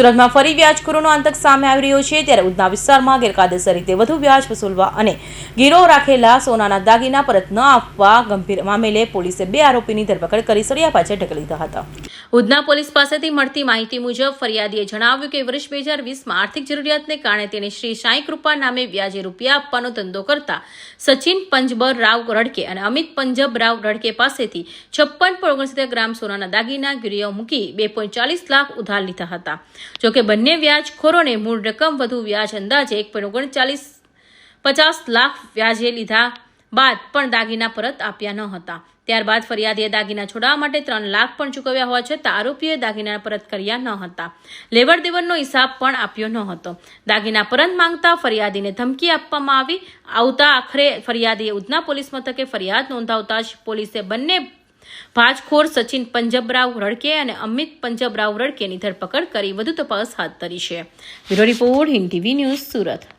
સુરતમાં ફરી વ્યાજખોરોનો આતંક સામે આવી રહ્યો છે, ત્યારે ઉધના વિસ્તારમાં ગેરકાયદેસર રીતે વધુ વ્યાજ વસૂલવા અને ગીરો રાખેલા સોનાના દાગીના પરત ન આપવા ગંભીર મામલે પોલીસે 2 આરોપીની ધરપકડ કરી સળિયા પાછળ ઢકલી દીધા હતા। ઉધના પોલીસ પાસેથી મળતી માહિતી મુજબ ફરિયાદીએ જણાવ્યું કે વર્ષ 2020માં આર્થિક જરૂરિયાતને કારણે તેણે શ્રી સાંઈ કૃપા નામે વ્યાજે રૂપિયા આપવાનો ધંધો કરતા સચિન પંજબર રાવ રડકે અને અમિત પંજબ રાવ રડકે પાસેથી 56.69 ગ્રામ સોનાના દાગીના ગીરીઓ મૂકી 2.40 લાખ ઉધાર લીધા હતા। જોકે બંને વ્યાજખોરોને મૂળ રકમ વધુ વ્યાજ અંદાજે 1.50 લાખ વ્યાજે લીધા બાદ પણ દાગીના પરત આપ્યા ન હતા। ત્યારબાદ ફરિયાદીએ દાગીના છોડાવવા માટે 3 લાખ પણ ચૂકવ્યા હોવા છતાં આરોપીએ દાગીના પરત કર્યા ન હતા। લેવડ દેવડનો હિસાબ પણ આપ્યો ન હતો। દાગીના પરત માંગતા ફરિયાદીને ધમકી આપવામાં આવતા આખરે ફરિયાદીએ ઉધના પોલીસ મથકે ફરિયાદ નોંધાવતા જ પોલીસે બંને ભાજખોર સચિન પંજબરાવ રડકે અને અમિત પંજબરાવ રડકેની ધરપકડ કરી વધુ તપાસ હાથ ધરી છે। Bureau report Hind TV news Surat.